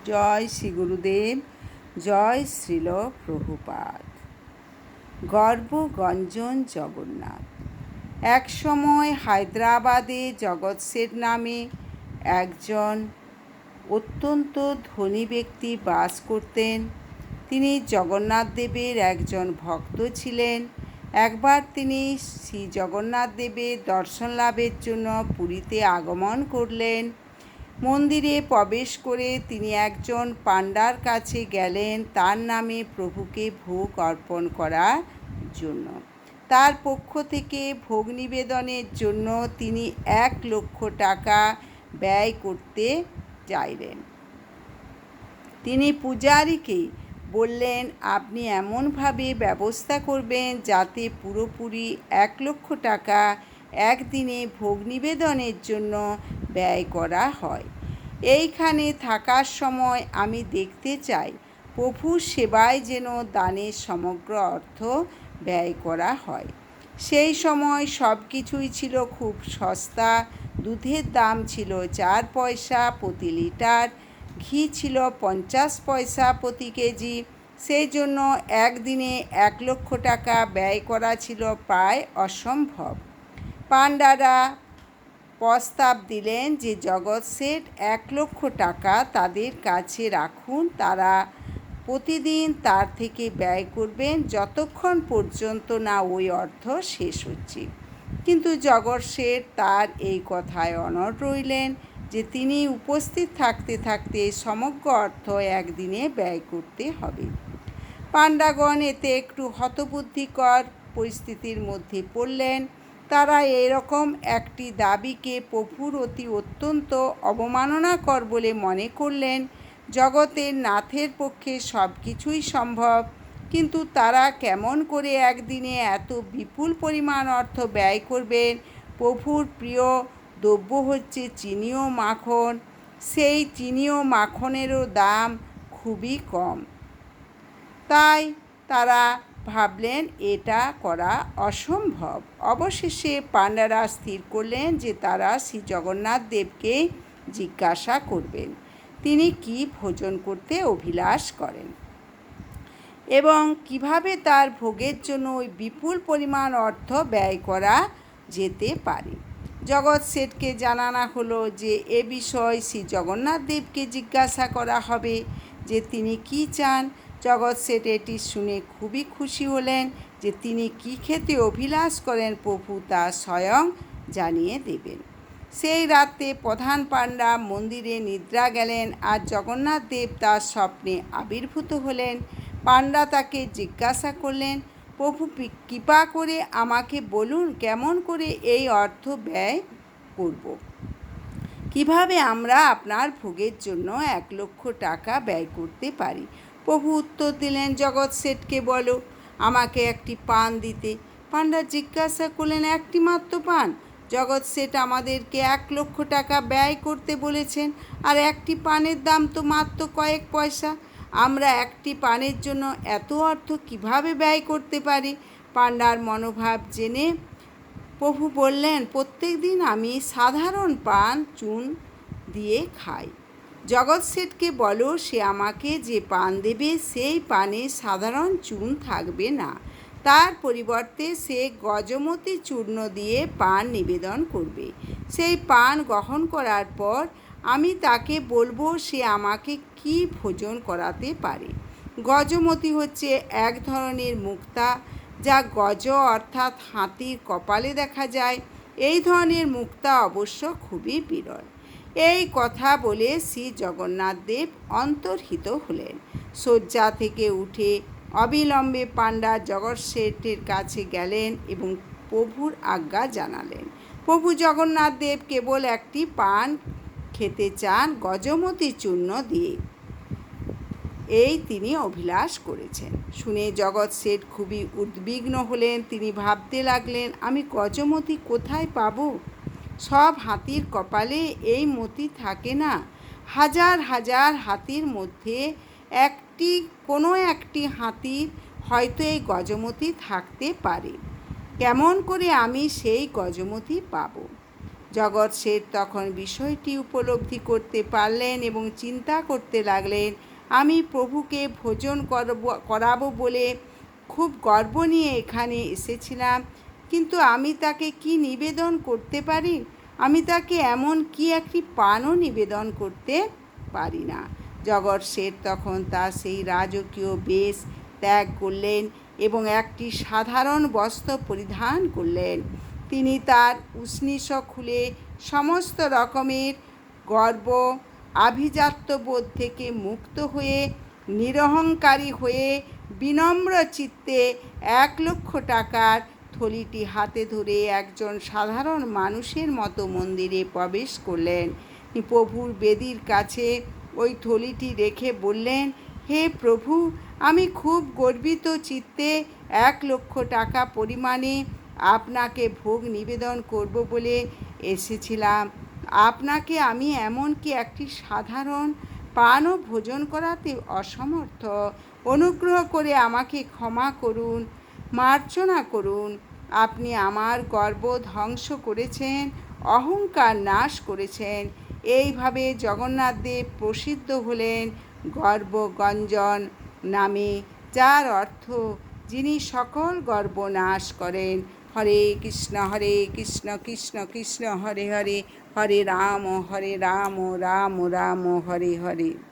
জয় শ্রী গুরুদেব, জয় শ্রীল প্রভুপাদ। গর্বগঞ্জন জগন্নাথ। এক সময় হায়দ্রাবাদে জগৎ শেঠ নামে একজন অত্যন্ত ধনী ব্যক্তি বাস করতেন। তিনি জগন্নাথ দেবের একজন ভক্ত ছিলেন। একবার তিনি শ্রী জগন্নাথ দেবের দর্শন লাভের জন্য পুরীতে আগমন করলেন। মন্দিরে প্রবেশ করে তিনি একজন পাণ্ডার কাছে গেলেন তার নামে প্রভুকে ভোগ অর্পণ করার জন্য। তার পক্ষ থেকে ভোগ নিবেদনের জন্য তিনি 1,00,000 টাকা ব্যয় করতে চাইলেন। তিনি পূজারীকে বললেন, আপনি এমনভাবে ব্যবস্থা করবেন যাতে পুরোপুরি 1,00,000 টাকা একদিনে ভোগ নিবেদনের জন্য ব্যয় করা হয়। এইখানে থাকার সময় আমি দেখতে চাই প্রভুর সেবায় যেন দানের সমগ্র অর্থ ব্যয় করা হয়। সেই সময় সব কিছুই ছিল খুব সস্তা। দুধের দাম ছিল 4 পয়সা প্রতি লিটার, ঘি ছিল 50 পয়সা প্রতি কেজি। সেই জন্য একদিনে 1,00,000 টাকা ব্যয় করা ছিল প্রায় অসম্ভব। পাণ্ডারা প্রস্তাব দিলেন যে জগৎ শেঠ 1,00,000 টাকা তাদের কাছে রাখুন, তারা প্রতিদিন তার থেকে ব্যয় করবেন যতক্ষণ পর্যন্ত না ওই অর্থ শেষ হচ্ছে। কিন্তু জগৎ শেঠ তার এই কথায় অনড় রইলেন যে তিনি উপস্থিত থাকতে থাকতে সমগ্র অর্থ একদিনে ব্যয় করতে হবে। পাণ্ডাগণ এতে একটু হতবুদ্ধিকর পরিস্থিতির মধ্যে পড়লেন। তারা এরকম একটি দাবিকে প্রভুর অত্যন্ত অবমাননাকর বলে মনে করলেন। জগতের নাথের পক্ষে সব কিছুই সম্ভব, কিন্তু তারা কেমন করে একদিনে এত বিপুল পরিমাণ অর্থ ব্যয় করবেন? প্রভুর প্রিয় দ্রব্য হচ্ছে চিনি ও মাখন। সেই চিনি ও মাখনেরও দাম খুবই কম। তাই তারা ভাবলেন এটা করা অসম্ভব। অবশেষে পাণ্ডারা স্থির করলেন যে তারা শ্রী জগন্নাথ দেবকে জিজ্ঞাসা করবেন তিনি কি ভোজন করতে অভিলাষ করেন এবং কিভাবে তার ভোগের জন্য ওই বিপুল পরিমাণ অর্থ ব্যয় করা যেতে পারে। জগৎ শেঠকে জানানো হলো যে এ বিষয়ে শ্রী জগন্নাথ দেবকে জিজ্ঞাসা করা হবে যে তিনি কি চান। জগৎ শেঠ এটি শুনে খুবই খুশি হলেন যে তিনি কি খেতে অভিলাষ করেন প্রভু তা স্বয়ং জানিয়ে দেবেন। সেই রাতে প্রধান পাণ্ডা মন্দিরে নিদ্রা গেলেন আর জগন্নাথ দেব তার স্বপ্নে আবির্ভূত হলেন। পাণ্ডা তাকে জিজ্ঞাসা করলেন, প্রভু কৃপা করে আমাকে বলুন কেমন করে এই অর্থ ব্যয় করব, কিভাবে আমরা আপনার ভোগের জন্য 1,00,000 টাকা ব্যয় করতে পারি। প্রভু উত্তর দিলেন, জগৎ শেঠকে বলো আমাকে একটি পান দিতে। পাণ্ডা জিজ্ঞাসা করলেন, একটি মাত্র পান? জগৎ শেঠ আমাদেরকে 1,00,000 টাকা ব্যয় করতে বলেছেন, আর একটি পানের দাম তো মাত্র কয়েক পয়সা। আমরা একটি পানের জন্য এত অর্থ কিভাবে ব্যয় করতে পারি? পাণ্ডার মনোভাব জেনে প্রভু বললেন, প্রত্যেক দিন আমি সাধারণ পান চুন দিয়ে খাই। জগৎ শেঠকে বলো সে আমাকে যে পান দেবে সেই পানে সাধারণ চুন থাকবে না, তার পরিবর্তে সে গজমতি চূর্ণ দিয়ে পান নিবেদন করবে। সেই পান গ্রহণ করার পর আমি তাকে বলবো সে আমাকে কি ভোজন করাতে পারে। গজমতি হচ্ছে এক ধরনের মুক্তা, যা গজ অর্থাৎ হাতির কপালে দেখা যায়। এই ধরনের মুক্তা অবশ্য খুবই বিরল। এই কথা বলে শ্রী জগন্নাথ দেব অন্তর্হিত হলেন। শয্যা থেকে উঠে অবিলম্বে পাণ্ডা জগৎ শেঠের কাছে গেলেন এবং প্রভুর আজ্ঞা জানালেন। প্রভু জগন্নাথ দেব কেবল একটি পান খেতে চান গজমতি চূর্ণ দিয়ে, এই তিনি অভিলাষ করেছেন। শুনে জগৎ শেঠ খুবই উদ্বিগ্ন হলেন। তিনি ভাবতে লাগলেন, আমি গজমতি কোথায় পাব? সব হাতির কপালে এই মতি থাকে না। হাজার হাজার হাতির মধ্যে কোনো একটি হাতির হয়তো এই গজমতি থাকতে পারে। কেমন করে আমি সেই গজমতি পাব? জগৎ শেঠ তখন বিষয়টি উপলব্ধি করতে পারলেন এবং চিন্তা করতে লাগলেন, আমি প্রভুকে ভোজন করাবো বলে খুব গর্ব নিয়ে এখানে এসেছিলাম, কিন্তু আমি তাকে কি নিবেদন করতে পারি? আমি তাকে এমন কি একটি পানও নিবেদন করতে পারি না। জগৎ শেঠ তখন তার সেই রাজকীয় বেশ ত্যাগ করলেন এবং একটি সাধারণ বস্ত্র পরিধান করলেন। তিনি তার উষ্ণীষ খুলে সমস্ত রকমের গর্ব আভিজাত্যবোধ থেকে মুক্ত হয়ে নিরহংকারী হয়ে বিনম্র চিত্তে 1,00,000 টাকার থলিটি হাতে ধরে একজন সাধারণ মানুষের মতো মন্দিরে প্রবেশ করলেন। প্রভুর বেদির কাছে ওই থলিটি রেখে বললেন, হে প্রভু, আমি খুব গর্বিত চিত্তে 1,00,000 টাকা পরিমাণে আপনাকে ভোগ নিবেদন করব বলে এসেছিলাম। আপনাকে আমি এমনকি একটি সাধারণ পানও ভোজন করাতে অসমর্থ। অনুগ্রহ করে আমাকে ক্ষমা করুন, মার্জনা করুন। আপনি আমার গর্ব ধ্বংস করেছেন, অহংকার নাশ করেছেন। এইভাবে জগন্নাথদেব প্রসিদ্ধ হলেন গর্বগঞ্জন নামে, যার অর্থ যিনি সকল গর্ব নাশ করেন। হরে কৃষ্ণ কৃষ্ণ কৃষ্ণ হরে হরে, হরে রাম রাম রাম হরে হরে।